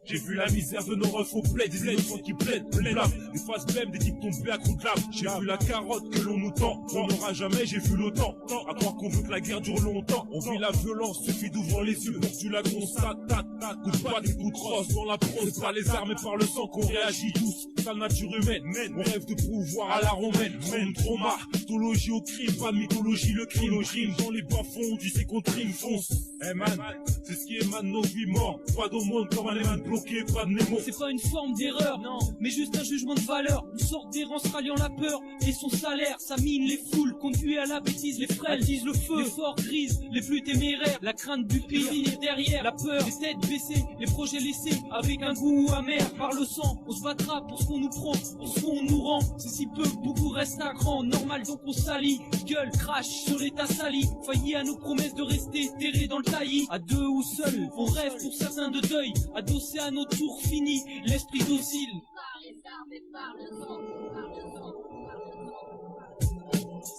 J'ai vu la misère de nos refs au plaid, des innocents qui plaident, des flammes, des phrases blêmes, des types tombés à coups de lame. J'ai vu la carotte que l'on nous tend, on n'aura jamais, j'ai vu l'OTAN. À croire qu'on veut que la guerre dure longtemps, on vit la violence, suffit d'ouvrir les yeux, pour que tu la constates, coup de patte, coup de crosse dans la prose. C'est par les armes et par le sang qu'on réagit tous, sale nature humaine, on rêve de pouvoir à la romaine. Même trauma, mythologie au crime, pas de mythologie, le crime dans les bas-fonds, tu sais qu'on trime, fonce. Eh man, c'est ce qui émane nos vies morts, pas d'aumône comme un éman bloqué, pas de Nemo. C'est pas une forme d'erreur, non, mais juste un jugement de valeur. Une sorte d'errance ralliant la peur et son salaire. Ça mine les foules, conduit à la bêtise, les frêles attisent le feu. Les forts grises, les plus téméraires, la crainte du pire finir derrière. La peur, les têtes baissées, les projets laissés avec un goût amer. Par le sang, on se battra pour ce qu'on nous prend, pour ce qu'on nous rend. C'est si peu, beaucoup restent à cran, normal donc on salit. Gueule, crash sur l'état sali, failli à nos promesses de rester terrés dans le taillis. À deux ou seuls, on rêve pour certains de deuil, adossés à nos tours finis, l'esprit docile.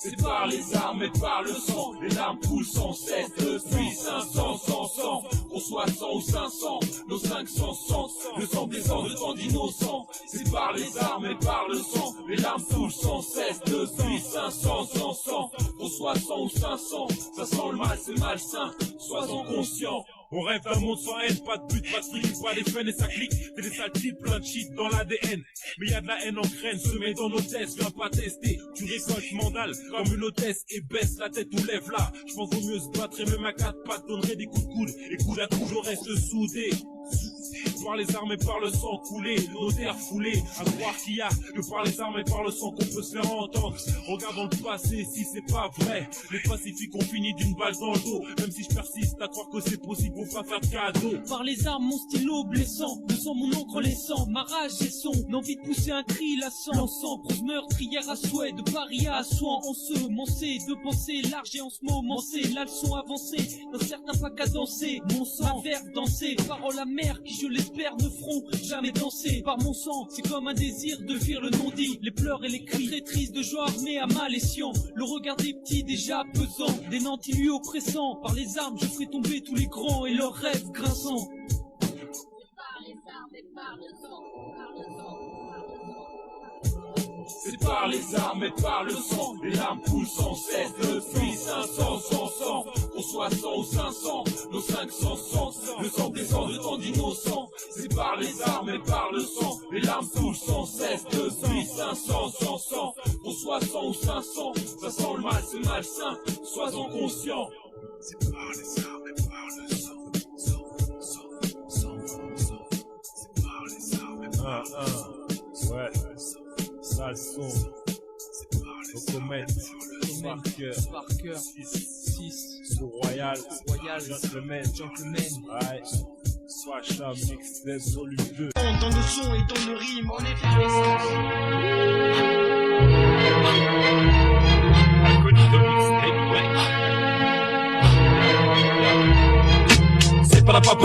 C'est par les armes et par le sang, les larmes coulent sans cesse depuis 500 qu'on soit 100 ou 500, nos 500 sens, le sang descend de tant d'innocents. C'est par les armes et par le sang, les larmes coulent sans cesse depuis 500 qu'on soit 100 ou 500, ça sent le mal, c'est malsain, sois-en conscient. On rêve d'un monde sans haine, pas de but, pas de fric, pas des fans et ça clique. T'es des sales types, plein de shit dans l'ADN. Mais y'a de la haine en graine, semée dans nos tests, viens pas tester. Tu récoltes mandale comme une hôtesse et baisse la tête ou lève là. J'pense vaut mieux se battre et même à quatre pattes donnerait des coups de coude. Et coude à coude, je reste soudé. Par les armes et par le sang coulé, nos terres foulées, à croire qu'il y a que par les armes et par le sang qu'on peut se faire entendre. Regardons le passé si c'est pas vrai. Les pacifiques ont fini d'une balle dans le dos. Même si je persiste à croire que c'est possible, faut pas faire de cadeau. Par les armes, mon stylo blessant, le sang, mon encre, les sangs, ma rage et son l'envie de pousser un cri lassant. L'encens, prose meurtrière à souhait, de paria à soin, en se mancer, de penser large et en ce moment, c'est la leçon avancée, d'un certain pas cadencé, mon sang, ma verve dansée, parole amère qui je l'espère ne feront jamais danser. Par mon sang, c'est comme un désir de fuir le non-dit, les pleurs et les cris, très tristes de joie armés à mal escient, le regard des petits déjà pesant, des nantis lui oppressants. Par les armes, je ferai tomber tous les grands et leurs rêves grinçants. C'est par les armes et par le sang, les larmes coulent sans cesse depuis 500 qu'on soit 100 ou 500, nos 500 sens, le sang descend de tant d'innocents. C'est par les armes et par le sang, les larmes coulent sans cesse depuis 500 qu'on soit 100 ou 500, ça sent le mal, c'est malsain, sois-en conscient. C'est par les armes et par le sang, c'est par les armes et par le sang. Ouais. Sale son, Locomètre, Sparker, 6, Royal, Gentleman, ouais, Swacha, Mixtape, Volume 2. Dans le son et dans le rime, on est effervescence. Incognito Mixtape, ouais.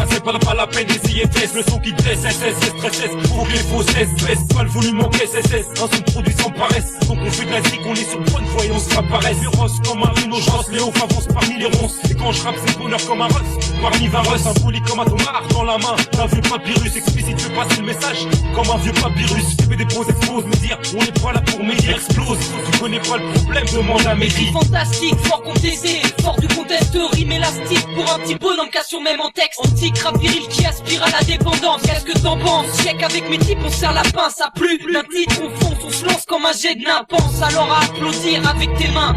C'est pas la peine d'essayer fesse. Le son qui dresse, SS, stress, faut que les fausses baisse. Pas le volume en caisse, SS. Un son produit sans paresse. Donc on fait de la zik, on est sur le point de voie et on se apparaît. Féroce comme un rhino, je rosse, Léo avance parmi les ronces. Et quand je rappe, c'est bonheur comme un russ. Parmi virus, un poli comme un tomard dans la main. Un vieux papyrus explicite, je passer le message. Comme un vieux papyrus, je fais des poses, expose, me dire, on est pas là pour m'aider, explose. Tu connais pas le problème, demande à Mehdi. Fantastique, fort contesté, fort du contexte, rime élastique. Pour un petit bonhomme question même en texte. Antique, rap viril qui aspire à la dépendance. Qu'est-ce que t'en penses? Check avec mes types, on serre la pince à plus d'un titre, on fonce, on se lance comme un jet de nain. Pense alors à applaudir avec tes mains.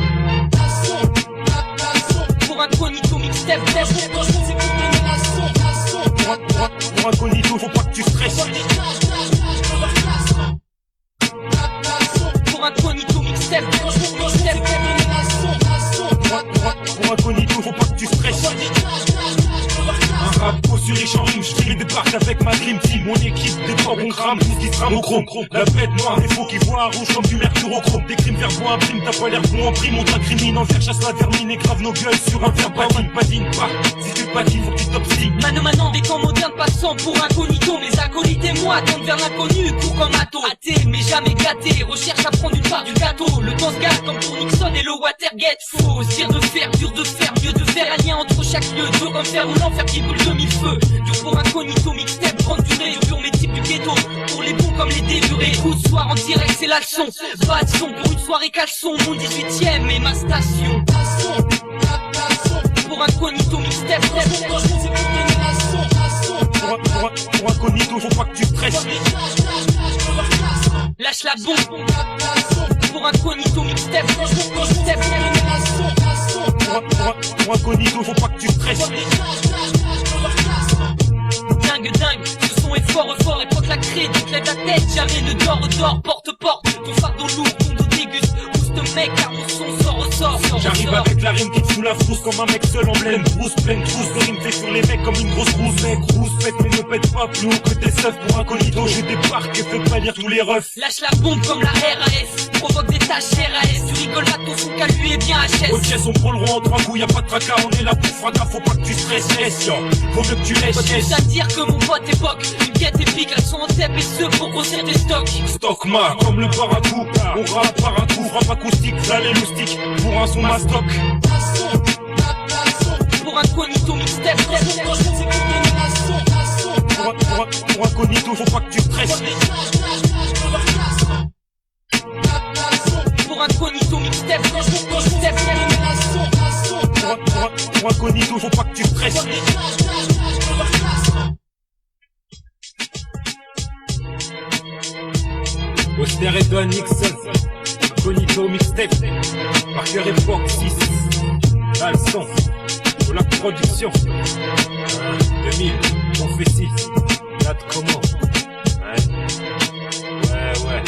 Pour un Incognito Mixtape, pour Incognito, faut pas que tu stresses. Pour Incognito Mixtape, pour Incognito, faut pas que tu stresses. Un rap beau sur riche en rime, je débarque avec ma dream team. Mon équipe dépend, on crame, tout qui se rame au chrome. La bête noire, des faux qui voient rouge comme du mercure au chrome. Des crimes verbaux imprime, t'as pas l'air bon en prime. On t'incrimine, envers chasse la vermine et grave nos gueules sur un verbe. Patine pas, si tu patines, faut que tu t'obstines. Mano, des temps modernes passant pour Incognito. Mes acolytes et moi tendent vers l'inconnu, court comme Atto. Athée, mais jamais gâté, recherche à prendre une part du gâteau. Le temps se gâte comme pour Nixon et le Watergate. Faut dire de faire, dur de faire, mieux de faire. Un lien entre chaque chaque lieu, dur comme fer ou l'enfer qui brûle de mille feux. Dur pour incognito, mixtape, grande durée, dur mes types du ghetto. Pour les bons comme les délurés, coup de soir en direct, c'est la leçon. Pas de son pour une soirée caleçon, mon 18ème et ma station. Pour incognito, mixtape, pour incognito, faut pas que tu stresses. lâche la bombe. Pour incognito, mixtape, Pour incognito, faut pas que tu stresses. dingue, ce son est fort, époque la crédit, lève la tête, jamais ne dort, porte, ton fardeau lourd, ton dos déguste, pousse mec, car mon son ressort. J'arrive avec la rime qui te fout la frousse comme un mec seul en pleine brousse, pleine trousse de rime fait sur les mecs comme une grosse rousse, mec, rousse, pète mais ne pète pas plus haut que tes seufs pour incognito, j'ai des parcs et fais pas lire tous les refs. Lâche la bombe comme la RAS, provoque des tâches RAS, tu rigoles là, ton son qu'à lui est bien HS. Ok, son prend le roi en 3 coups, y'a pas de tracas, on est là pour fracas, faut pas que tu stresses, yes, yo. Faut mieux que tu laisses, yes. À dire que mon pote époque, une quête épique, elles sont en tête et ce pour grossir des stocks. Stockma, comme le paracou, on rappe par un coup, frappe acoustique, là les loustiques, pour un son mastoc. Pour incognito, mixtape, pour incognito, faut pas que tu stresses. Pour incognito, mixtape, pour incognito, faut pas que tu stresses. Oster et Don Nixon, incognito mixtape, Parker Époque 6, là le son, pour la production, 2000, prophétie, date comment, ouais.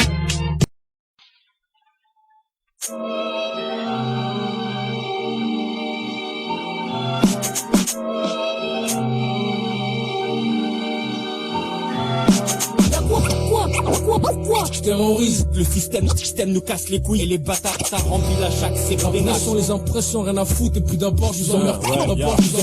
Je terrorise le système nous casse les couilles et les bâtards, ça remplit la chaque séquence. Les nations, les impressions, rien à foutre, et puis d'abord je vous emmerde,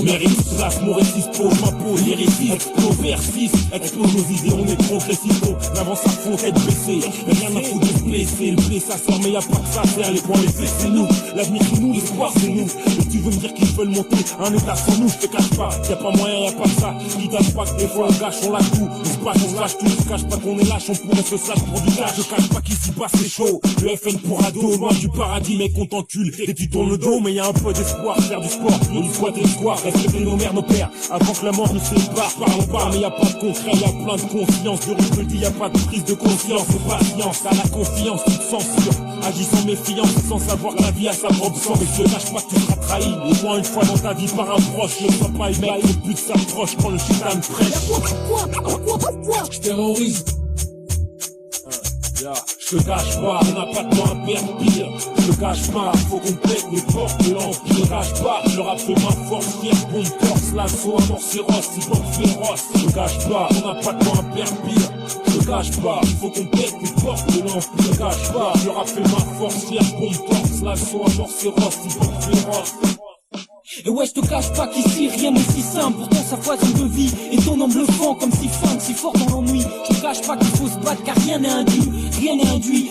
mérite, place, mon récit, pose ma peau, l'hérésie, extroversif, explose nos idées, on est progressif, on avance à fond, tête baissée, rien à foutre de se blesser, le blé ça sort, mais y'a pas que ça à faire, les points, les faits, c'est nous, l'avenir c'est nous, l'espoir c'est nous, et tu veux me dire qu'ils veulent monter un état sans nous, je te cache pas, y'a pas moyen, y'a pas ça, ils tâchent pas que des fois on gâche, on la tout, on se bâche, on lâche tout, je cache pas qu'on est lâche, on pourrait se slash pour du cash, je cache pas qu'ici bas c'est chaud, le FN pour ado, loin du paradis, mec on t'encule, et tu tournes le dos, mais y'a un peu d'espoir, faire du sport, on y squatte les squares, respecter nos mères, nos pères, avant que la mort nous sépare, parle, mais y'a pas de concret, y'a plein de confiance, de rue, je le dis, y'a pas de prise de conscience, c'est patience, à la confiance, tu te censures, agis sans méfiance, sans savoir que la vie a sa propre sens, et je te lâche pas que tu seras trahi, au moins une fois dans ta vie par un proche, je ne sois pas le mec, le but s'approche quand le shaitan prêche. Je terrorise. Je te cache pas, on n'a pas de temps à perdre pire. Je te cache pas, faut qu'on pète les portes de l'empire. Je te cache pas, le rap fait ma force, fier, bon torse, l'assaut, amorcéros, si bon féroce. Je te cache pas, on n'a pas de temps à perdre pire. Je te cache pas, faut qu'on pète les portes de l'empire. Je te cache pas, le rap fait ma force, fier, bon torse, l'assaut, amorcéros, si bon féroce. Et ouais, je te cache pas qu'ici rien n'est si simple, pourtant sa foison de vie est ton bluffant comme si fin, si fort dans l'ennui. Je te cache pas qu'il faut se battre car rien n'est induit,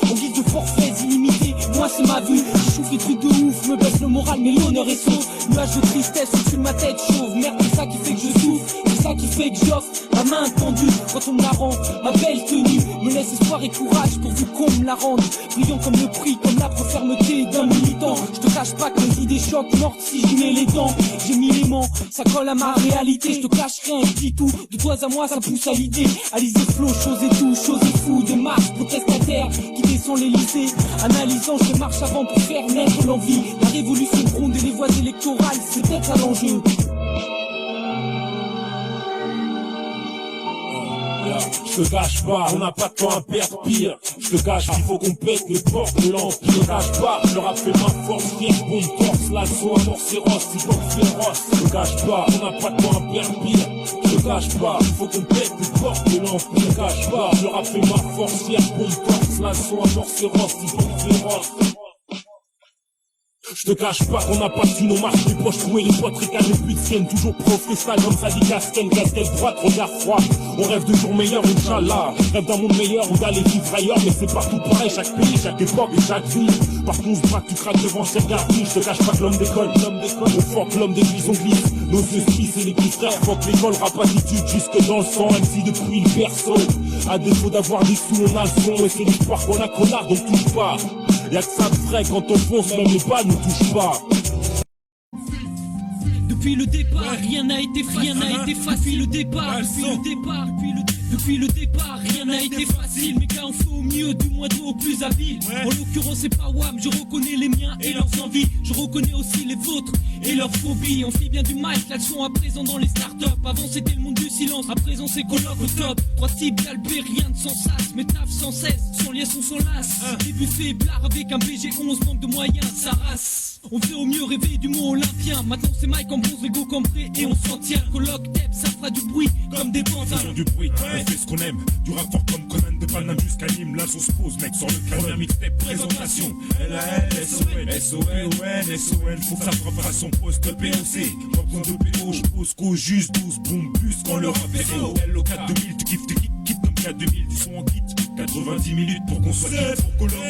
en guise de forfaits illimités. Moi c'est ma vue, j'échouffe les trucs de ouf, me baisse le moral mais l'honneur est sauf. Nuage de tristesse au-dessus de ma tête chauve, merde c'est ça qui fait que je souffre, c'est ça qui fait que j'offre ma main tendue quand on me la rend. Ma belle tenue me laisse espoir et courage pourvu qu'on me la rende, brillant comme le prix, comme la fermeté d'un militant. Je te cache pas que mes idées choquent, mortes si j'y mets les dents. J'ai mis l'aimant, ça colle à ma réalité. Je te cache rien, je dis tout, de toi à moi ça pousse à l'idée. Alizé flow, chose et tout, chose et fou. Des marches protestataires qui descendent l'Elysée. Analysant, je marche avant pour faire naître l'envie. La révolution gronde et les voies électorales, c'est peut-être à l'enjeu. Je te cache pas, on n'a pas de temps à perdre pire. Je te cache qu'il faut qu'on pète les portes de l'empire. Je te cache pas, le rap fait ma force, fier, bon torse, l'assaut, amorcéros, si bon féroce. Je te cache pas, on n'a pas de temps à perdre pire. Je te cache pas, il faut qu'on pète les portes de l'empire. Je te cache pas, le rap fait ma force, fier, bon torse, l'assaut, amorcéros, si bon féroce. Je te cache pas qu'on n'a pas su nos marches, les poches trouées, les potes récalent, les buts tiennent toujours professionnel comme ça dit casquette droite, regard froid. On rêve de jours meilleurs, Inch'Allah. Rêve d'un monde meilleur ou d'aller vivre ailleurs, mais c'est partout pareil, chaque pays, chaque époque et chaque vie. Partout on se braque, tu craques devant ces regards. Je te cache pas que l'homme d'école, on fuck l'homme d'église, on glisse. Nos yeux se et les petits frères, fuck l'école, rap attitude jusque dans le sang, même si depuis le berceau. À défaut d'avoir des sous, on a le son, et c'est l'espoir qu'on a connard, donc touche pas. Y'a que ça de vrai quand on fonce, même les balles nous touchent pas. Depuis le départ, rien n'a été facile. Depuis le départ, rien n'a été facile. Mes gars, on fait au mieux, du moins au plus habile. En l'occurrence, c'est pas WAM, je reconnais les miens et leurs envies. Je reconnais aussi les vôtres et leurs phobies. On fait bien du mic, là, sont à présent dans les startups. Avant, c'était le monde du silence, à présent, c'est colloque au top. Trois types galbés, rien de sans sas, mais taf sans cesse, sans liaison, sans las. Des buffets, blard avec un BG11, manque de moyens, ça race. On fait au mieux rêver du mot olympien. Maintenant c'est Mike en bronze, Lego cambré et on s'en tient. Colloque, tep, ça fera du bruit comme des pantins. Faisons du bruit, on fait ce qu'on aime. Du rap fort comme Conan de Paname jusqu'à Nîmes. Là on se pose mec sur le canard mixtape présentation. L-A-L-S-O-N, faut que ça frappe à son poste POC. Reprends de PO, je pose qu'au juste 12 boum bus quand le rap est haut. L-O-4 2000, tu kiffes, quitte comme 4 2000, du son en kit. 90 minutes pour qu'on soit quitte pour colloque.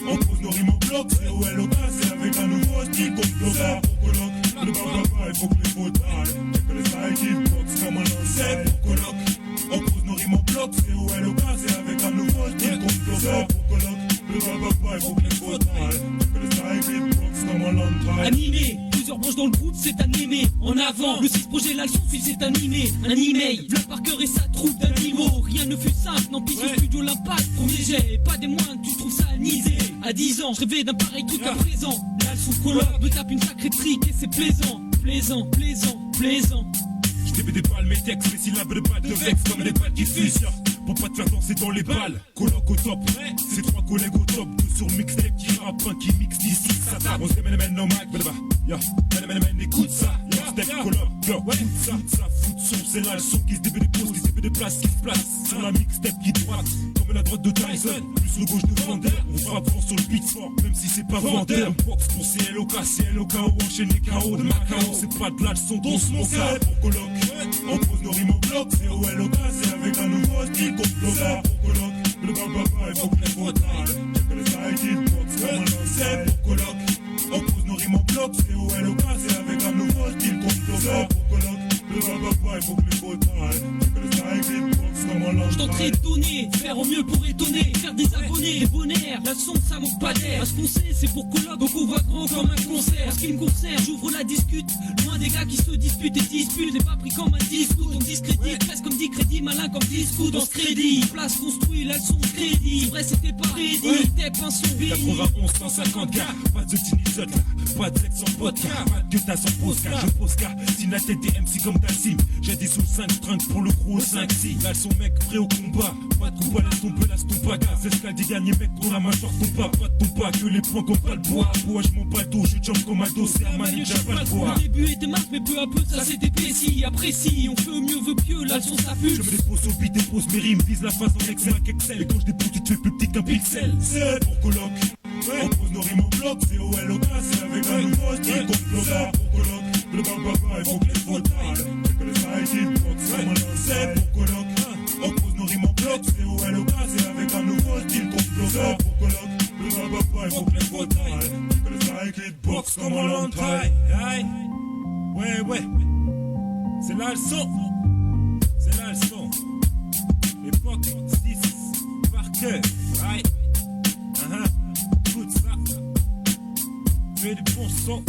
On pose nos rimes au bloc, c'est O-L-O-K, c'est avec un nouveau style qu'on bloque pour colloque. Le baba, il faut que les fautes parlent. Check le side, hitbox comme un ancêtre pour colloque. On pose nos rimes au bloc, c'est O-L-O-K, c'est avec un nouveau style qu'on bloque pour colloque. Le baba, il faut que les fautes parlent. Check le side, hitbox comme un ancêtre. Animé, plusieurs branches dans le groupe, c'est animé. En avant, le 6 projet, là, son fil, c'est animé. Un email, Vlad Parker et sa troupe d'animaux. Rien ne fut simple, non, pis au studio, l'impact, premier jet. Pas des moindres, tu trouves ça anisé. À 10 ans, je rêvais d'un pareil truc à présent. Là, le son colloque me tape une sacrée trique et c'est plaisant. Je t'ai des balles, mes textes, les syllabes de balles de vex comme les balles qui fusent. Pour pas te faire danser dans les balles, colloque au top, c'est trois collègues au top. Deux sur mixtape qui rappe, un qui mixe d'ici, ça tape. On se démène no mic, écoute ça, step colloque, fout ça, fout son, c'est là le son qui se dépose, qui se déplace, qui se place. Sur la mixtape qui droite, comme la droite de Tyson, plus le gauche de Vander. On frappe fort sur le beat fort, même si c'est pas vendeur. Box pour CLOK, ou enchaîner KO de Macao. C'est pas de la leçon, ton son, ça pour colloque. On pose nos rimes au bloc, c'est OLOK, c'est avec un nouveau style qu'on bloque pour colloque. Le baba, il faut que les fautes parlent. Check le side, hitbox comme un ancêtre pour colloque. On pose nos rimes au bloc, c'est OLOK, c'est avec un nouveau style qu'on bloque pour colloque. Le baba, il faut que les fautes parlent. Check le side, hitbox comme un ancêtre. Je tenterai d'étonner, faire au mieux pour étonner, faire des abonnés, des bonheurs, la son ça manque pas d'air. Parce qu'on sait, c'est pour colloque, donc on voit grand comme un concert. Ce qui me concerne, j'ouvre la discute, loin des gars qui se disputent et disputent. J'ai pas pris comme un discours, on discrédite, presque comme dit crédit, malin comme discours dans ce crédit. Place construit, la son crédit, vrai c'était pas prédit, t'es un son béni. 91, 150 gars, pas de Tinisote là, pas de sexe sans vodka, pas de gueule sans pose car je pose car si la tête des MC comme Tassim, j'ai des sous 5 strings pour le gros 5-6. Là son mec prêt au combat, pas de combat, laisse ton pas gars, c'est ce qu'a dit dernier mec dont la mâchoire tombe pas de ton pas, que les points comme pas le bois. Bois je m'en bats le dos, je jump comme un dos, c'est un manager, j'ai pas le bois. Le début était marque mais peu à peu ça s'est épaissi, apprécie, on fait au mieux veut pieux, là le son ça pue. Je me dépose au beat, dépose mes rimes, vise la face en Excel, et quand je dépose tu te fais plus petit qu'un pixel. C'est pour colloque, on pose nos rimes au bloc, c'est OLOK, c'est avec un nouveau style qu'on bloque pour colloque. Le baba, il faut que les fautes parlent. Check le side, hitbox comme un ancêtre pour colloque. On pose nos rimes au bloc, c'est OLOK, c'est avec un nouveau style qu'on bloque pour colloque. Le baba, il faut que les fautes parlent. Check le side, hitbox comme un ancêtre. Ouais, c'est là le son. L'époque 6 par cœur, right? Tout ça. Fais du bon son.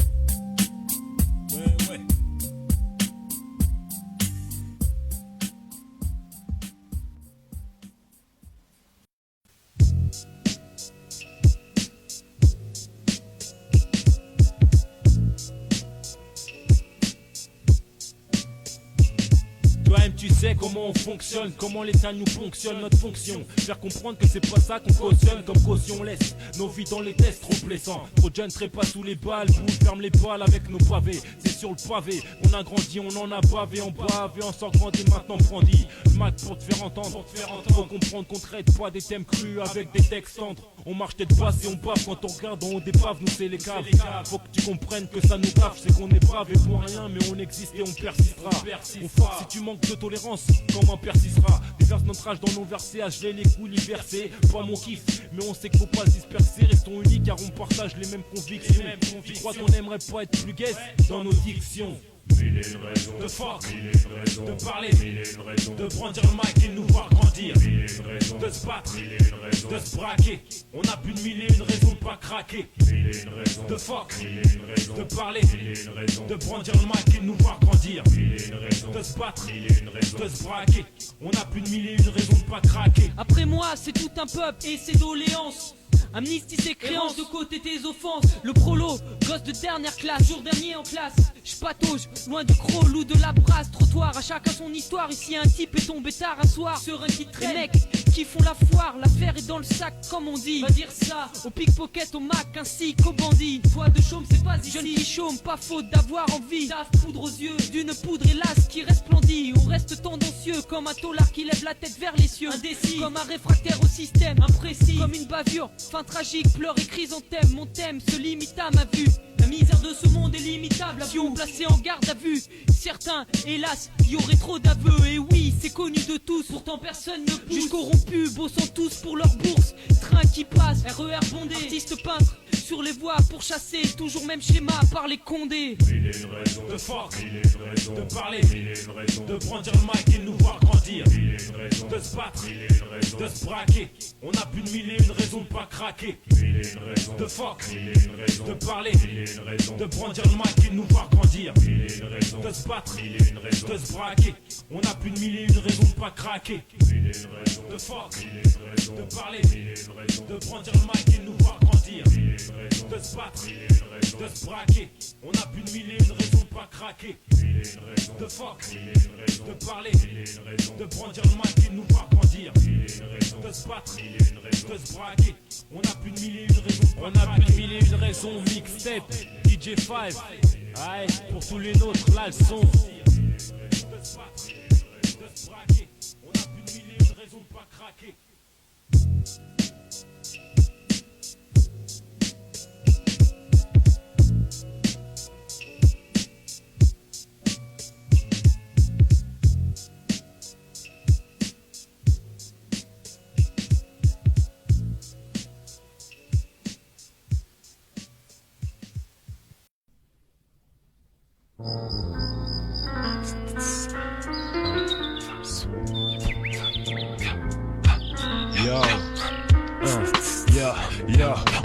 Ouais. Toi-même tu sais comment on fonctionne, comment l'état nous fonctionne, notre fonction. Faire comprendre que c'est pas ça qu'on cautionne, comme caution laisse nos vies dans les tests trop blessants. Trop de jeunes trépas sous les balles, bouge ferme les balles avec nos pavés. C'est sur le pavé. On a grandi, on en a bavé, on bave et on s'en grandit maintenant brandi. Le Mac pour te faire entendre, faut comprendre qu'on traite pas des thèmes crus avec des textes tendres. On marche tête basse et on bave quand on regarde en haut des paves, nous c'est les caves. Faut que tu comprennes que ça nous gaffe, c'est qu'on est brave et pour rien, mais on existe et on persistera. On force si tu manques de tolérance, comment persistera? Déverse notre âge dans nos versets, achever les couilles versés. Pas mon kiff, mais on sait qu'il faut pas se disperser. Restons unis car on partage les mêmes convictions. Tu crois qu'on aimerait pas être plus gaze dans nos dictions? Mille et une raisons de fuck, mille et une raisons de parler, mille et une raisons de brandir le mic et de nous voir grandir, mille et une raisons de se battre, mille et une raisons de se braquer. On a plus de mille et une raisons de pas craquer. mille et une raisons De fuck, mille et une raisons de parler, mille et une raisons de brandir le mic et de nous voir grandir, mille et une raisons de se battre, mille et une raisons de se braquer. On a plus de mille et une raisons de pas craquer. Après moi, c'est tout un peuple et ses doléances. Amnistie ses créances, de côté tes offenses. Le prolo, gosse de dernière classe, jour dernier en classe. J'patauge, loin du crawl ou de la brasse. Trottoir, à chacun son histoire. Ici un type est tombé tard un soir. Serein qui traîne, les mecs qui font la foire. L'affaire est dans le sac, comme on dit. Va dire ça au pickpocket, au Mac, ainsi qu'aux bandits. Toi de chaume, c'est pas ici. Jeune qui chôme, pas faute d'avoir envie. Taf, poudre aux yeux, d'une poudre hélas qui resplendit. On reste tendancieux, comme un taulard qui lève la tête vers les cieux. Indécis, comme un réfractaire au système. Imprécis, comme une bavure. Fin tragique, pleurs et chrysanthème. Mon thème se limite à ma vue. La misère de ce monde est limitable. Avion placé en garde à vue. Certains, hélas, y aurait trop d'aveux. Et oui, c'est connu de tous. Pourtant personne ne pousse. Juste corrompus, bossant tous pour leur bourse. Train qui passe, RER bondé. Artistes peintres sur les voies pour chasser. Toujours même schéma par les condés. mille et une raisons De fuck, mille et une raisons de parler, mille et une raisons de brandir le mic et de nous voir grandir, mille et une raisons de se battre, mille et une raisons de se braquer. On a plus de mille et une raisons de pas craquer. mille et une raisons De fuck, mille et une raisons de parler, mille et une raisons de brandir le mic et de nous voir grandir, mille et une raisons de se battre, mille et une raisons de se braquer. On a plus de mille et une raisons de pas craquer. mille et une raisons De fuck, mille et une raisons de parler, mille et une raisons de brandir le mic et de nous voir grandir, mille et une raisons de se battre, mille et une raisons de se braquer. On a plus de mille et une raisons de pas craquer. mille et une raisons De fuck, mille et une raisons de parler, mille et une raisons de brandir le mic et de nous voir grandir, mille et une raisons de se battre, mille et une raisons de se braquer. On a plus de mille et une raisons. On a plus de mille et une raisons. Mixtape, DJ5. Aïe, pour tous les nôtres, là le son. De se battre, de se braquer. On a plus de mille et une raisons de pas craquer.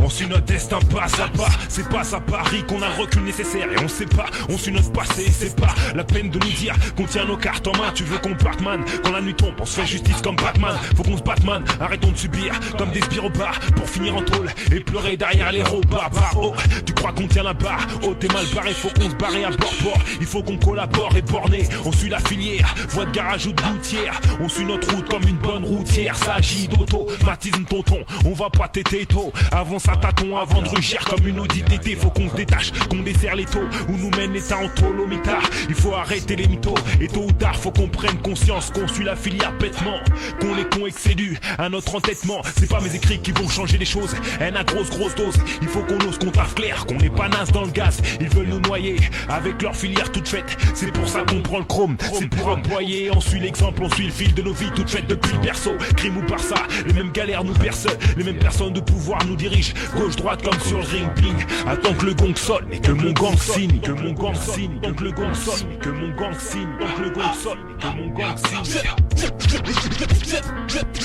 On suit notre destin pas à pas. C'est pas à Paris qu'on a le recul nécessaire. Et on sait pas, on suit notre passé. C'est pas la peine de nous dire qu'on tient nos cartes en main. Tu veux qu'on parte man? Quand la nuit tombe, on se fait justice comme Batman. Faut qu'on se batte man, arrêtons de subir comme des spirobares pour finir en tôle et pleurer derrière les robards. Oh, tu crois qu'on tient la barre? Oh, t'es mal barré, faut qu'on se barre à bord. Il faut qu'on collabore et borné. On suit la filière, voie de garage ou de gouttière. On suit notre route comme une bonne routière. S'agit d'automatisme tonton, on va pas téter tôt. Avant ça tâton, avant de rugir comme une audite d'été. Faut qu'on se détache, qu'on desserre les taux. Où nous mène l'état en tolomita. Il faut arrêter les mythos. Et tôt ou tard, faut qu'on prenne conscience qu'on suit la filière bêtement. Qu'on est con et que c'est dû à notre entêtement. C'est pas mes écrits qui vont changer les choses. Elle a grosse dose. Il faut qu'on ose, qu'on taffe clair, qu'on n'est pas naze dans le gaz. Ils veulent nous noyer avec leur filière toute faite. C'est pour ça qu'on prend le chrome. C'est pour employer. On suit l'exemple, on suit le fil de nos vies toutes faites depuis le berceau. Crime ou par ça, les mêmes galères nous percent. Les mêmes personnes de pouvoir nous dirigent. Gauche droite comme sur le ring ping. Attends que le gong sonne et que mon gang signe. Que mon gang signe. Donc le gong sonne et que mon gang signe. Donc le gong sonne et que mon gang signe.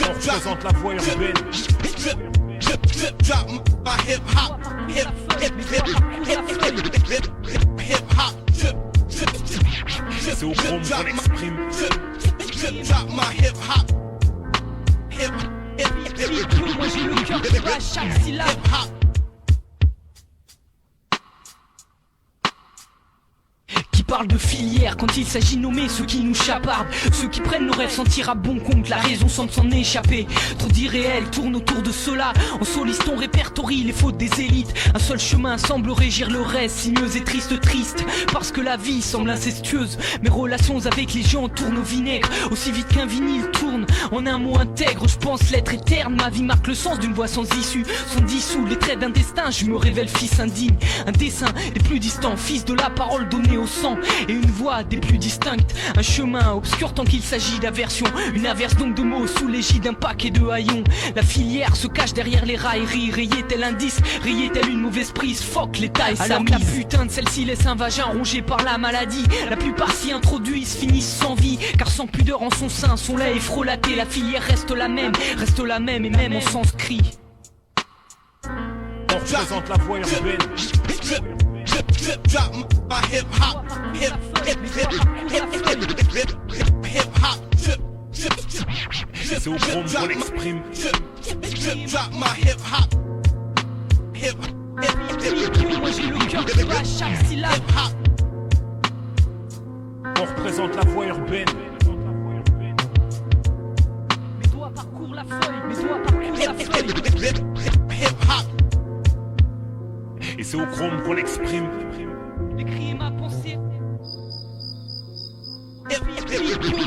On représente la voie urbaine. Drop my hip hop, hip hop, C'est au chrome qu'on exprime. drop my hip hop, hip Moi j'ai le cœur qui bat à chaque syllabe. hop. Qui parle de filière quand il s'agit de nommer ceux qui nous chapardent. Ceux qui prennent nos rêves sans tirer à bon compte, la raison semble s'en échapper. Trop d'irréels tournent autour de cela. En soliste on répertorie les fautes des élites. Un seul chemin semble régir le reste, sinueuse et triste, parce que la vie semble incestueuse. Mes relations avec les gens tournent au vinaigre, aussi vite qu'un vinyle tourne. En un mot intègre, je pense l'être éterne. Ma vie marque le sens d'une voie sans issue. Sont dissous les traits d'un destin, je me révèle fils indigne. Un dessin des plus distants, fils de la parole donnée au sang. Et une voix des plus distinctes. Un chemin obscur tant qu'il s'agit d'aversion. Une averse donc de mots sous l'égide d'un paquet de haillons. La filière se cache derrière les railleries. Rayé tel indice, rayé tel une mauvaise prise. Fuck l'état et sa mise. La putain de celle-ci laisse un vagin rongé par la maladie. La plupart s'y introduisent, finissent sans vie. Car sans pudeur en son sein, son lait est frelaté. La filière reste la même et même en sanskrit. On représente la voix urbaine. Drop my hip hop, hip hop, C'est au chrome qu'on l'exprime. drop my hip hop, hip Moi j'ai le cœur qui bat chaque syllabe. hop. On représente la voix urbaine. Mes doigts parcourent la feuille, Hip hop, Et c'est au chrome qu'on l'exprime. D'écrire ma pensée.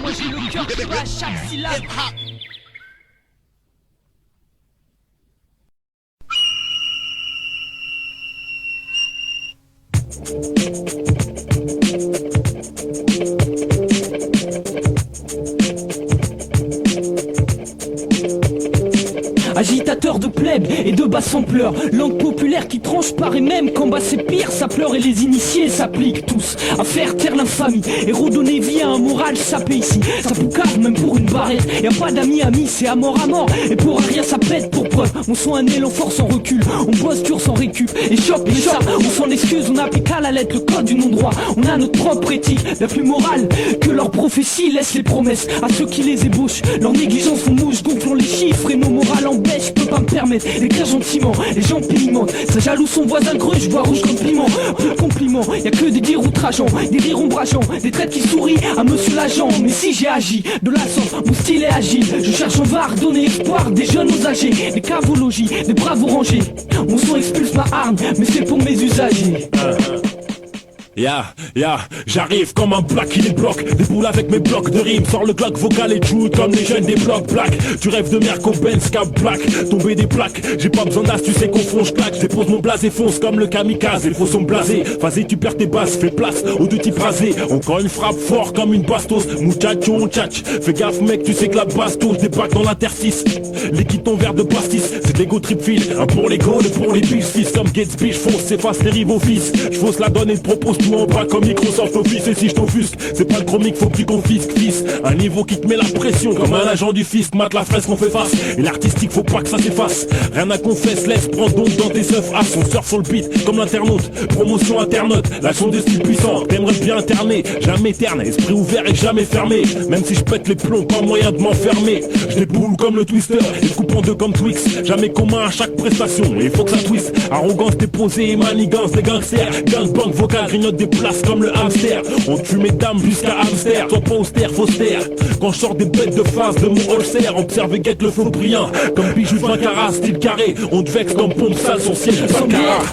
Moi j'ai le cœur qui bat chaque syllabe. hip hop. Agitateur de plèbe et de bas sampleurs, langue populaire qui tranche paraît même qu'en bas c'est pire, ça pleure et les initiés s'appliquent tous à faire taire l'infamie et redonner vie à un moral sapé ici. Ça poucave même pour une barrette, y'a pas d'amis c'est à mort et pour un rien ça pète pour preuve. On sent un élan fort sans recul, on bosse dur sans récup et chope, on s'en excuse, on applique à la lettre le code du non-droit. On a notre propre éthique, la plus morale que leur prophétie laisse les promesses à ceux qui les ébauchent. Leur négligence font mouche, gonflant les chiffres et nos morales en baisse. Je peux pas me permettre d'écrire gentiment, les gens pimentent. Ça jaloux son voisin creux, je vois rouge comme piment. Plus de compliments, y'a que des dires outrageants, des rires ombrageants, des traits qui sourient à monsieur l'agent. Mais si j'ai agi de la sorte, mon style est agile. Je cherche en vague, donner espoir des jeunes aux âgés, des cavologies, des bravos rangés. Mon son expulse ma hargne, mais c'est pour mes usagers. J'arrive comme un black qui les bloque. Des boules avec mes blocs de rimes. Sors le Glock vocal et shoot comme les jeunes des blocs black. Tu rêves de Merco Benz Cap Black. Tomber des plaques, j'ai pas besoin d'as, tu sais qu'on fonce, je claque. Je dépose mon blaze et fonce comme le kamikaze. Les faux sont blasés, vas-y tu perds tes bases. Fais place aux deux types rasés. Encore une frappe fort comme une bastos. Muchacho on tchatch. Fais gaffe mec, tu sais que la bastos débarque dans l'interstice. Liquide ton verre de pastis, c'est de l'ego trip fil. Un pour les goals et pour les biches. Fils comme Gates Beach, fonce, s'efface les rivaux fils. Je fausse la donne et te propose tout en bas comme Microsoft Office. Et si je t'offusque, c'est pas le chromique, faut que tu confisques fils. Un niveau qui te met la pression comme un agent du fisc. Mate la fraise qu'on fait face. Et l'artistique faut pas que ça s'efface. Rien à confesse, laisse, prends donc dans tes seufs. Ah, on surfe sur le beat comme l'internaute. Promotion internaute, l'action de style puissant. T'aimerais bien interner, jamais terne. Esprit ouvert et jamais fermé. Même si je pète les plombs, pas moyen de m'enfermer. Je déboule comme le twister, et coupe en deux comme Twix. Jamais commun à chaque prestation, et il faut que ça twist. Arrogance déposée et manigance des gangsters. Gangbang vocal, grignote des places comme le hamster. On tue mes dames jusqu'à hamster. Toi pas austère, faustère. Quand je sors des bêtes de face de mon holster, observe et guette le faux brillant. Comme bijou de 20 carats, style carré. On te vexe comme pompe sale, son siège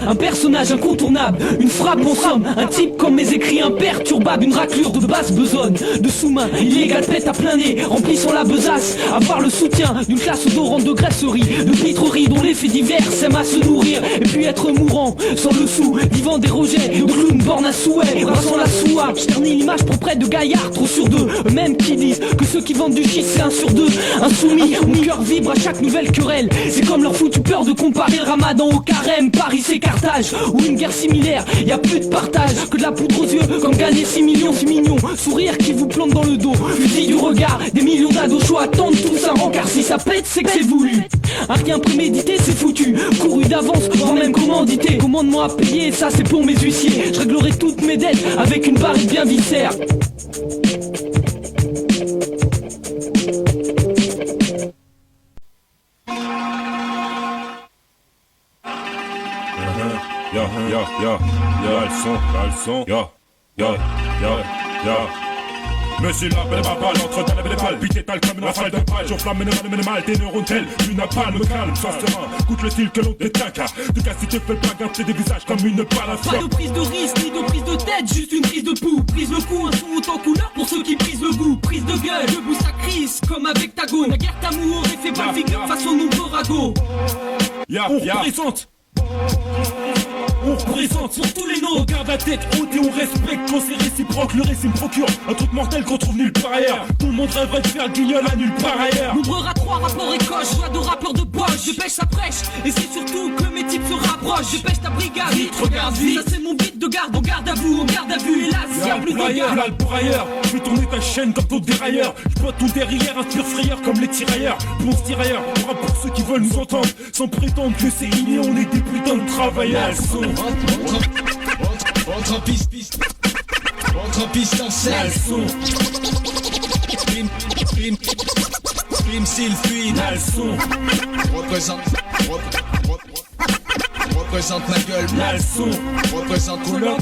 un personnage incontournable, une frappe en somme. Un type comme mes écrits imperturbables. Une raclure de basse besogne, de sous-main, illégal pète à plein nez, remplissant la besace. Avoir le soutien d'une classe odorante de graisserie, de pitrerie dont l'effet divers sème à se nourrir. Et puis être mourant, sans le sou, vivant des rejets, de clown borne à souhait, brassant la soie. Je ternis l'image pour près de gaillards, trop sur deux. Eux-mêmes qui disent que ceux qui vendent du shit c'est un sur deux. Insoumis, mon cœur vibre à chaque nouvelle querelle. C'est comme leur foutu peur de comparer le ramadan au carême. Paris c'est Carthage, ou une guerre similaire. Y a plus de partage, que de la poudre aux yeux. Comme gagner 6 millions, 6 millions. Sourire qui vous plante dans le dos. Fusil du regard, des millions d'ados chauds attendent tous un rencard. Si ça pète, c'est que c'est voulu. Un rien prémédité, c'est foutu. Couru d'avance, voire même commandité. Commandement à payer, ça c'est pour mes huissiers. Je réglerai toutes mes dettes avec une barrette bien viscère. Y'a le son, Me suis la belle balle entre ta lèvre et les balles, pitié t'as comme une rafale de balle. J'enflamme mes mal, tes neurones tels une napalm me calme. Sois serein, goûte le style que l'on détaque. De cas si tu fais pas gâter des visages comme une balle à pas de prise de risque, ni de prise de tête, juste une prise de pouls. Prise le coup, un son haut en couleur pour ceux qui brisent le goût. Prise de gueule, debout ça crise, comme avec ta go. La guerre d'amour et fait pas figure face aux nombreux ragots. On représente sur tous les noms. On garde la tête haute et on respecte quand c'est réciproque. Le récit me procure un truc mortel qu'on trouve nulle part ailleurs. Tout le monde rêverait de faire le guignol à nulle part ailleurs. Nombreux rats, rappeurs et coches, joie de rappeurs de poche. Je pêche sa prêche et c'est surtout que mes types se rapprochent. Je pêche ta brigade, vite regarde vite. Ça c'est mon beat de garde, on garde à vous, on garde à vue. Et là s'il y a plus de gars, là pour ailleurs. Je vais tourner ta chaîne comme ton dérailleur. Je bois ton derrière, inspire frayeur comme les tirailleurs. Puis on se tire ailleurs, pour ceux qui veulent nous entendre. Sans prétendre que c'est inné, on est des putains de travailleurs. Entre en piste en selle. Prime s'il fuit. Représente ma gueule. Représente couleur.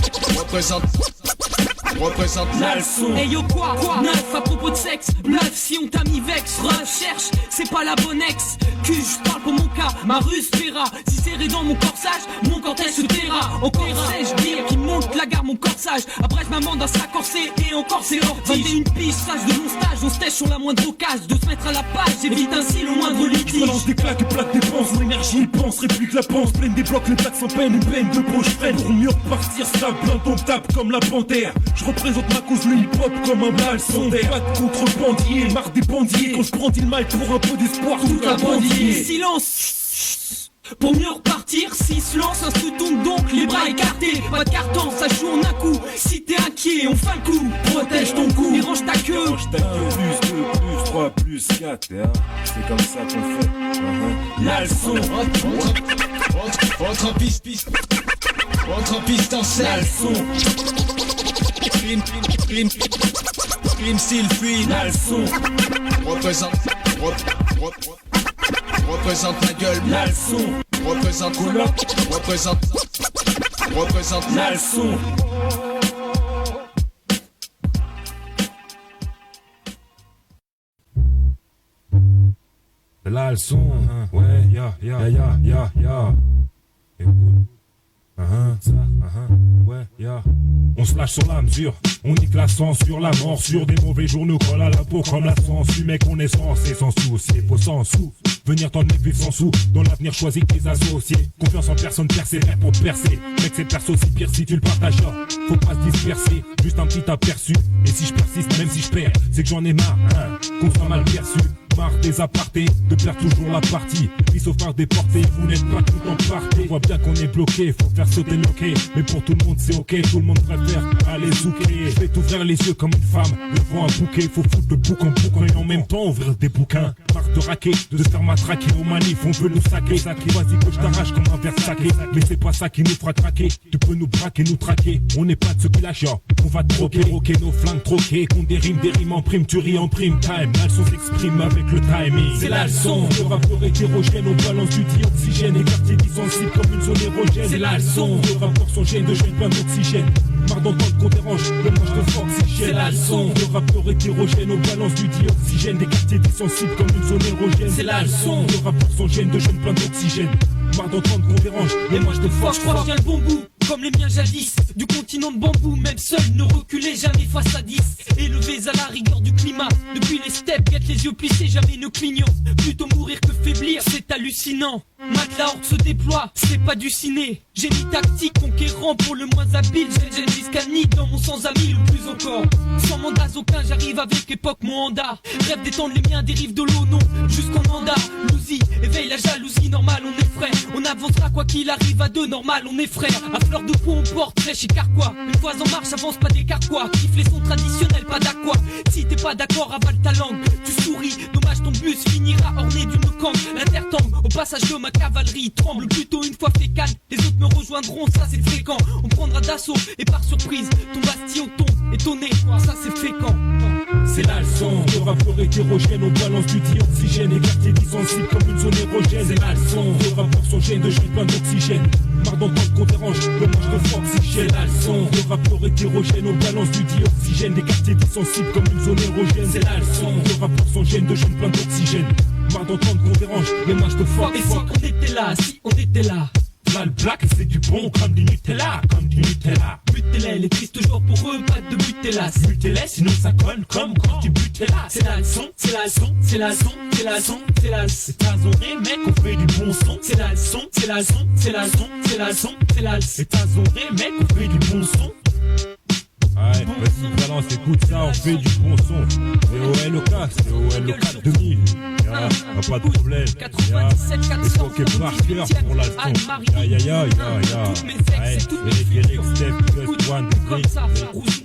Représente la leçon. Hey yo quoi neuf à propos de sexe. Bluff si on t'a mis vex. Recherche, c'est pas la bonne ex. Que je parle pour mon cas, ma ruse paiera. Si serré dans mon corsage, mon cortège se taira. Encore sais-je dire qui monte la gare mon corsage. Après je m'amende à sa corsée et encore c'est ortige. 21 piges, sage de mon stage. On stèche sur la moindre occasion. De se mettre à la page, j'évite ainsi le moindre litige. Je balance des claques et plaques dépenses. Mon énergie il pense, réplique la pense. Pleine des blocs, les plaques sans peine. Une peine de poche freine. Pour mieux repartir, stable, indomptable comme la panthère. Je représente ma cause, le hip-hop comme un bal sondaire. Pas de contrebandier, marre des bandiers. Quand je prends le mal pour un peu d'espoir, tout un bandier. Silence pour mieux repartir, si se lance un sous-tombe donc les bras écartés. Pas de carton, ça joue en un coup. Si t'es inquiet, on fait le coup. Protège ton cou et range ta queue. Plus 2, plus 3, plus 4, hein. C'est comme ça qu'on fait. La leçon. Entre en piste en selle. Prime s'il fuit. La leçon. Représente ma gueule. La leçon. Représente couleur. Représente la leçon. La leçon, ouais, ya. Ouais, on se lâche sur la mesure, on nique la censure, la morsure des mauvais jours nous colle à la peau comme la censure. Mec, on est censé sans souci, faut sans sous. Venir t'en vivre sans sous, dans l'avenir choisis tes associés. Confiance en personne, persévère pour percer. Mec, c'est perso, c'est pire si tu le partages. Faut pas se disperser, juste un petit aperçu. Et si je persiste, même si je perds, c'est que j'en ai marre, hein, qu'on soit mal perçu. Marre des apartés, de perdre toujours la partie. Puis sauf par déporter, vous n'êtes pas tout en parté. On voit bien qu'on est bloqué, faut faire sauter le quai. Mais pour tout le monde c'est ok, tout le monde préfère aller zouker. Fais t'ouvrir les yeux comme une femme, devant un bouquet. Faut foutre le bouc en boucan et en même temps ouvrir des bouquins. Marre de raquer, de se faire matraquer aux manifs, on veut nous saquer. Vas-y que je t'arrache comme un verre saqué. Mais c'est pas ça qui nous fera craquer. Tu peux nous braquer, nous traquer. On n'est pas de ceux qui lâchent, on va te troquer. Roquer nos flingues troqués, qu'on des rimes en prime. Tu ris en prime time, la leçon s'exprime avec le timing. C'est la leçon, le rappeur hétérogène, on balance du dioxygène. Et quartier sensible comme une zone érogène. C'est la leçon, le rappeur son gène de gène plein d'oxygène. Marre d'entendre qu'on dérange, le manche de force oxygène. C'est la leçon, le rappeur hétérogène, on balance du dioxygène. Des quartiers sensibles comme une zone érogène. C'est la leçon, le rappeur son gène de gène plein d'oxygène. Marre d'entendre qu'on dérange, les manches de force. Je crois que je tiens le bon bout. Comme les miens jadis, du continent de bambou, même seul, ne reculez jamais face à 10. Élevés à la rigueur du climat, depuis les steppes, guette les yeux plissés, jamais ne clignant. Plutôt mourir que faiblir, c'est hallucinant. La horde se déploie, c'est pas du ciné. Génie tactique, conquérant pour le moins habile. J'ai jusqu'à nid dans mon sans ami ou plus encore. Sans mandat aucun, j'arrive avec époque mon handa. Rêve d'étendre les miens, dérive de l'eau, non, jusqu'en Andalousie. Éveille la jalousie, normal, on est frais. On avancera quoi qu'il arrive à deux, normal, on est frères. À fleur de peau, on porte très chicarquois. Une fois en marche, avance pas d'écart quoi. Kiffe les sons traditionnels, pas d'aqua. Si t'es pas d'accord, avale ta langue. Tu souris, dommage ton bus finira orné d'une canne. L'intertangle, au passage de ma cavalerie tremble plutôt une fois fécale. Les autres me rejoindront, ça c'est fréquent. On prendra d'assaut et par surprise, ton bastillon tombe étonné, ça c'est fécant. C'est la leçon, le rappeur hétérogène, on balance du dioxygène. Les quartiers sensibles comme une zone érogène. C'est la leçon. Les rappeurs sont gênes de jeunes plein d'oxygène. Marre d'entendre qu'on dérange, le manche de oxygène. C'est la leçon. Les rappeurs hétérogène, on balance du dioxygène. Des quartiers sensibles comme une zone érogène. C'est la leçon. Les rappeurs sont gênes de jeunes plein d'oxygène. Marre d'entendre qu'on dérange, les manches de Et si on était là, si on était là. Mal black, c'est du bon comme du Nutella, comme du Nutella. Butella, elle est triste toujours pour eux, pas de Butella. Butella, sinon ça colle comme quand tu Butella. C'est la leçon, c'est la leçon, c'est la leçon, c'est la leçon, c'est la leçon. C'est azoré, mec, on fait du bon son. C'est la leçon, c'est la leçon, c'est la leçon, c'est la leçon, c'est la leçon. C'est azoré, mec, on fait du bon son. Ouais, vas-y, balance, écoute ça, on fait du bon son. COLOK 2000. Y'a pas de problème. 97, 400, par cœur pour l'instant. Ya. Ouais, Eric, Steph, Just One, Drake,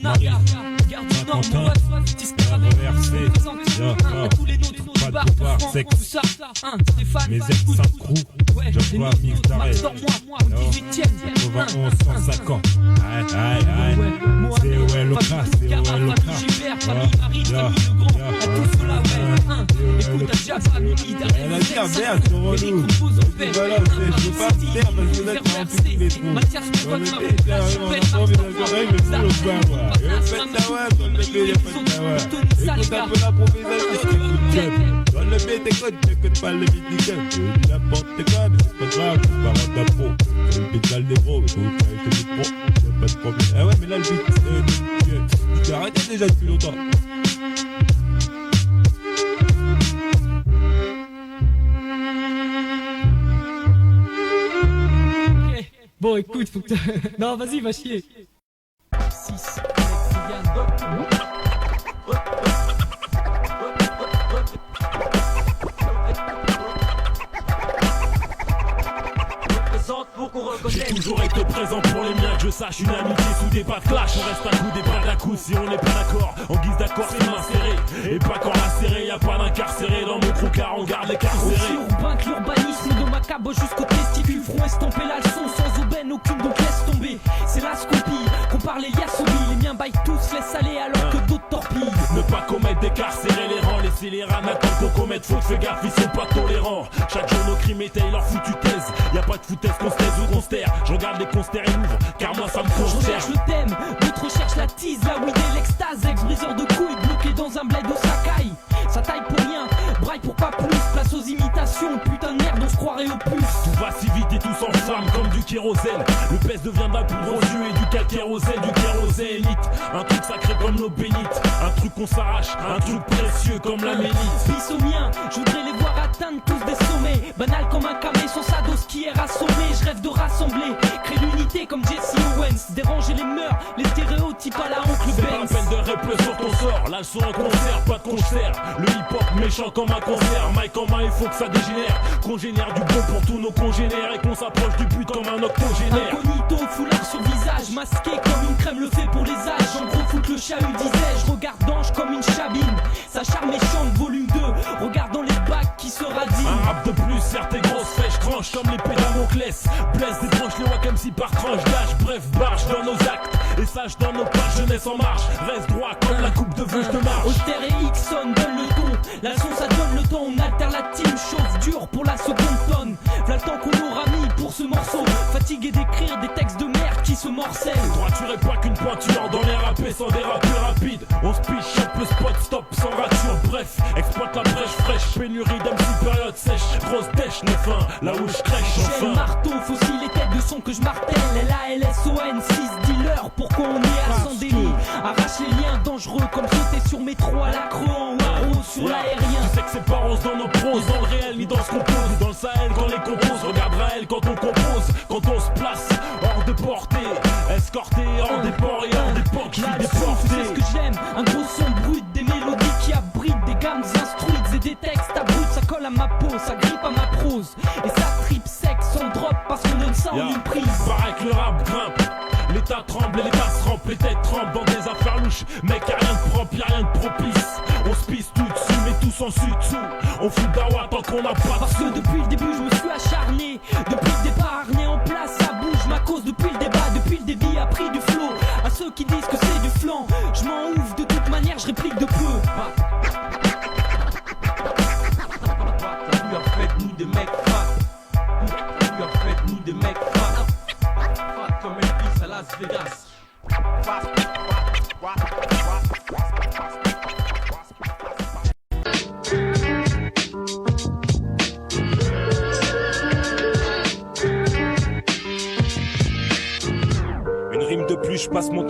Marie, Saint-Quentin, reversé. Pas de pouvoir, sexe. Mes ex-5 crew. Je vois mix d'arrêt. 91, 150. Aïe. COLOK. Elle a dit à merde, sur relou. Voilà, je veux pas me taire parce que là, tu m'as tous les trous. Dans le bébé, là, on entend mes oreilles, mais tout le bain, ouais. Faites ta web, dans le bébé, y'a pas de ta web. Écoute un peu l'improvisation, écoute Jeff. Dans le bébé, t'écoutes pas le beat nickel. Tu dis n'importe quoi, mais c'est pas grave, tu parles d'impro. Dans le pétale des bros, écoute, avec le micro, y'a pas de problème. Ah ouais, mais là, le beat, tu t'es arrêté déjà depuis longtemps. Bon, écoute, faut que non, vas-y, va chier. 6, J'ai toujours été présent pour les miens, que je sache une amitié soudée, pas de clash. On reste un coup des pas d'un coup si on n'est pas d'accord. En guise d'accord, c'est inséré. Et pas quand lacéré, y'a pas d'incarcéré. Dans mon trou car on garde les carcérés. Aussi urbain que l'urbanisme de ma caboche jusqu'au testicule. Front estampé la leçon sans aubaine aucune, donc laisse tomber. C'est la scopie, compare les Yasobi. Les miens baillent tous, laisse aller alors que d'autres torpillent. Ne pas commettre des carcérés les rangs. Laisser les rats attendre qu'on commette faute, fais gaffe, ils sont pas tolérants. Chaque jour nos crimes étayent leur foutue thèse. Y'a pas de foutaise qu'on se taise ou qu'on se terre. Je regarde les constères et m'ouvre, car moi ça me Je consterne. recherche le thème, d'autres recherchent la tease, la weed et l'extase, ex-briseur de couilles, bloqué dans un bled au Sakai. Ça taille pour rien, braille pour pas plus, place aux imitations, putain de merde, on se croirait au plus. Tout va si vite et tout s'enflamme comme du kérosène. Le pèse devient de la poudre aux yeux et du calcaire aux ailes, du kérosélite. Un truc sacré comme l'eau bénite, un truc qu'on s'arrache, un truc précieux comme la mélite. Fils au mien, je voudrais les voir atteindre tous des sommets. Banal comme un camé, son sados qui est rassommé. Je rêve de rassembler, créer l'unité comme Jesse Owens. Déranger les mœurs, les stéréotypes à la oncle C'est pas la Benz. peine de répler sur ton sort, la leçon en concert, pas de concert. Le hip-hop méchant comme un concert, Mike en main il faut que ça dégénère. Qu'on génère du bon pour tous nos congénères et qu'on s'approche du but comme un octogénaire. Incognito, foulard sur visage, masqué comme une crème le fait pour les âges. En gros foutre le chahut disais-je, regarde d'ange comme une chabine. Sa charme méchante volume 2, regardant les bacs qui se radient. Un rap de plus, serre tes grosses fèches, tranche comme l'épée d'Amoclès. Blesse des tranches, les Wakam si par tranche d'âge. Bref, barge dans nos actes et sage dans nos pages. Jeunesse en marche, reste droit comme la coupe de veuche de marche. Austère et Ixon donne le ton, la leçon ça donne le temps. On alterne la team, chauffe dur pour la seconde tonne. V'là le temps qu'on aura mis pour ce morceau. Fatigué d'écrire des textes de merde qui se morcellent. Droiture est pas qu'une pointure dans les rappés sans déraper rapide. On se piche, chope le spot, stop sans rature. Bref, exploite la brèche fraîche, pénurie d'MC période sèche. Grosse dèche, 9-1, là où je crèche J'ai le enfin. marteau, faucille les têtes de son que je martèle. LALSON, 6 dealers, pourquoi on est à 100 délit. Arrache les liens dangereux comme sauter sur métro à l'accro en waro sur l'aérien. Tu sais que c'est pas rose dans nos proses, dans le réel ni dans ce qu'on pose. Dans le Sahel quand les compose, regarde Raël quand on compose. Quand on se place, hors de portée, escorté, hors des ports et hors des portes, je suis La leçon, tu sais ce déporté. que j'aime, un gros son brut, des mélodies qui abritent des gammes instruites et des textes abrupts, ça colle à ma peau, ça grippe à ma prose. Et ça tripe sec sans drop parce qu'on donne ça en une prise. Paraît que le rap grimpe, l'état tremble et l'état se rampe, les têtes tremblent dans des affaires louches. Mec, y'a rien de propre, y'a rien de propice. On se pisse tout dessus, mais tous en dessus. On fout d'awa tant qu'on n'a pas Parce de que depuis le début je me suis acharné. Depuis le départ hargné en place, ça bouge ma cause. Depuis le débat, depuis le débit a pris du flow. À ceux qui disent que c'est du flan, je m'en ouvre de toute manière, je réplique de peu.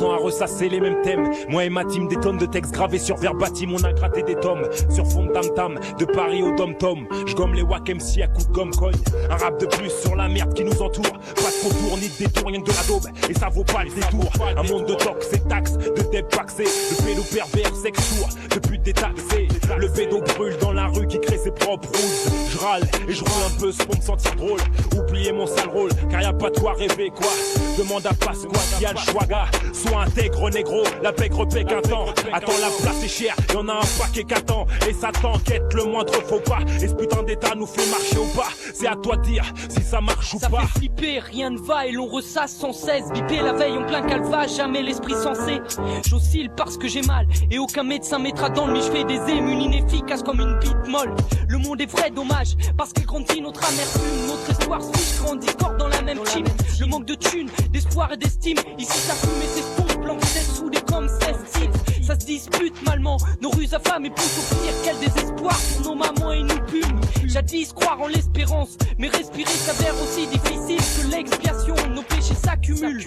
longtemps à ressasser les mêmes thèmes. Moi et ma team, des tonnes de textes gravés sur verbatim. On a gratté des tomes sur fond de tam-tam, de Paris au dom-tom. J'gomme les wack MC à coups de gomme cogne. Un rap de plus sur la merde qui nous entoure. Pas de contour ni de détour, rien que de la daube. Et ça vaut pas le détour. Un monde de tox et taxes, de deb paxé. Le pédo pervers, sexe sourd, de pute détaxé. Le pédo brûle dans la rue qui crée ses propres routes. Je râle et je roule un peu pour me sentir drôle. Oubliez mon sale rôle, car y'a pas de quoi rêver quoi. Demande à Pasqua qui a le choix gars. Sois intègre négro, la pègre pèque un temps. Attends, la place est chère, y'en a un paquet qu'attend. Et ça t'enquête le moindre faux pas. Et ce putain d'état nous fait marcher ou pas. C'est à toi de dire si ça marche ou ça pas. Ça fait flipper, rien ne va et l'on ressasse sans cesse. Bipé la veille en plein calva, jamais l'esprit sensé. J'oscille parce que j'ai mal et aucun médecin mettra dans le mi. Je fais des émules inefficaces comme une bite molle. Le monde est vrai, dommage, parce qu'il grandit notre amertume. Notre histoire suit, grandit corps dans la même team. Le manque de thunes, d'espoir et d'estime. Ici ça fume et s'estompe, planqué sous des comme 16 titres. Ça se dispute malement, nos rues affamées poussent au pire. Quel désespoir pour nos mamans et nous pumes. Jadis croire en l'espérance, mais respirer s'avère aussi difficile que l'expiation. Nos péchés s'accumulent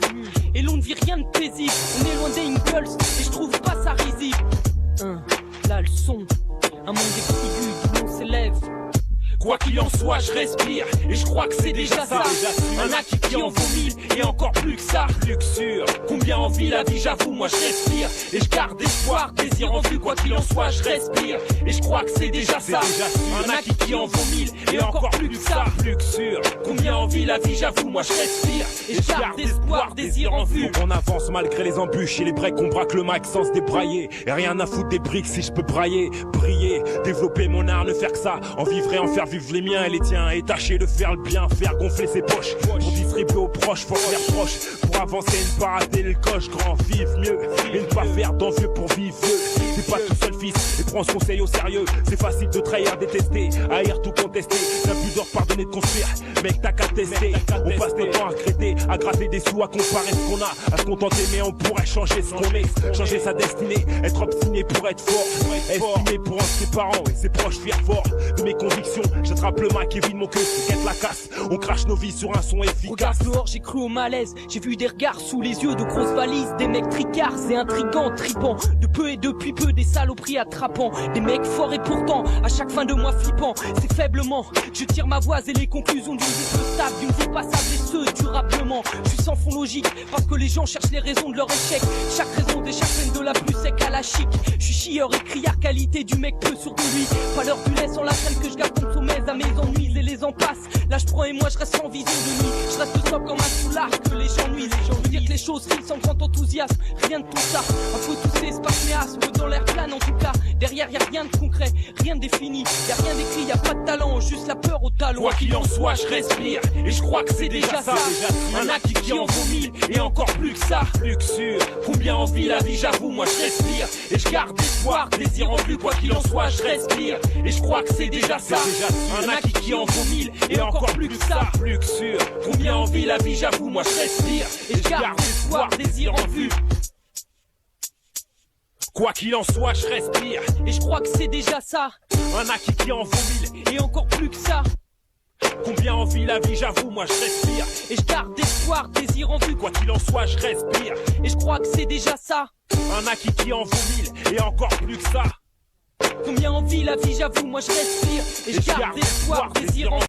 et l'on ne vit rien de paisible. On est loin des Ingles et je trouve pas ça risible. Là le son, un monde exigu d'où l'on s'élève. Quoi qu'il en soit, je respire et je crois que c'est déjà ça. Un acquis qui en vaut 1000 et encore plus que ça. Luxure, combien en vit la vie, j'avoue, moi je respire et je garde espoir, désir en vue. Quoi qu'il en soit, je respire et je crois que c'est déjà ça. Un acquis qui en vaut 1000 et encore plus que ça. Luxure, combien en vit la vie, j'avoue, moi je respire et je garde espoir, désir en vue. On avance malgré les embûches et les breaks, on braque le mic sans se débrailler. Et rien à foutre des briques si je peux brailler, briller, développer mon art, ne faire que ça, en vivre et en faire vivre les miens et les tiens, et tâcher de faire le bien, faire gonfler ses poches, pour distribuer aux proches, faut faire proche, pour avancer et ne pas rater le coche, grand, vive mieux, et ne pas faire d'envieux pour vivre vieux. T'es pas tout seul fils, et prends ce conseil au sérieux, c'est facile de trahir, détester, haïr, tout contester, t'as plus d'or, pardonner de construire, mec t'as qu'à tester, on passe notre temps à regretter, à gratter des sous, à comparer ce qu'on a, à se contenter, mais on pourrait changer ce qu'on est, changer sa destinée, être obstiné pour être fort, estimé pour un de ses parents et ses proches, fier fort de mes convictions. J'attrape le mic et vide mon queue, c'est la casse. On crache nos vies sur un son efficace. Regarde dehors, j'ai cru au malaise. J'ai vu des regards sous les yeux de grosses valises. Des mecs tricards et intrigants, tripants. De peu et depuis peu, des saloperies attrapant. Des mecs forts et pourtant, à chaque fin de mois flippant. C'est faiblement, je tire ma voix et les conclusions d'une vie peu stable, d'une vie passable et ce, durablement. Je suis sans fond logique, parce que les gens cherchent les raisons de leur échec. Chaque raison des chaque peine de la plus sec à la chic. Je suis chieur et criard, qualité du mec peu sûr de lui. Pas l'heure du lait sans la scène que je garde comme sommet à mes ennuis et les en passe. Là je prends et moi je reste sans vision de nuit. Je reste sobre comme un soulard que les gens nuisent. Je veux dire que les choses filent sans grand enthousiasme. Rien de tout ça, un peu tous ces espaces méasmes dans l'air plane en tout cas. Derrière y a rien de concret, rien de défini. Y a rien d'écrit, y a pas de talent, juste la peur au talon. Quoi qu'il en soit, je respire et je crois que c'est déjà ça. Un acquis qui en vaut 1000 et encore plus que ça. Luxure, combien en vit la vie, j'avoue, moi je respire et je garde espoir, désir en vue. Quoi qu'il en soit, je respire et je crois que c'est déjà ça. Un acquis qui en vaut 1000 et encore plus que ça. Luxure, combien en vit la vie, j'avoue, moi je respire et je garde espoir, désir en vue. Quoi qu'il en soit, je respire et je crois que c'est déjà ça. Un acquis qui en vaut 1000 et encore plus que ça. Combien en vit la vie, j'avoue, moi je respire et je garde espoir, désir en vue. Quoi qu'il en soit, je respire et je crois que c'est déjà ça. Un acquis qui en vaut 1000 et encore plus que ça. Combien en vit la vie, j'avoue, moi je respire et je garde espoir, désir en vue.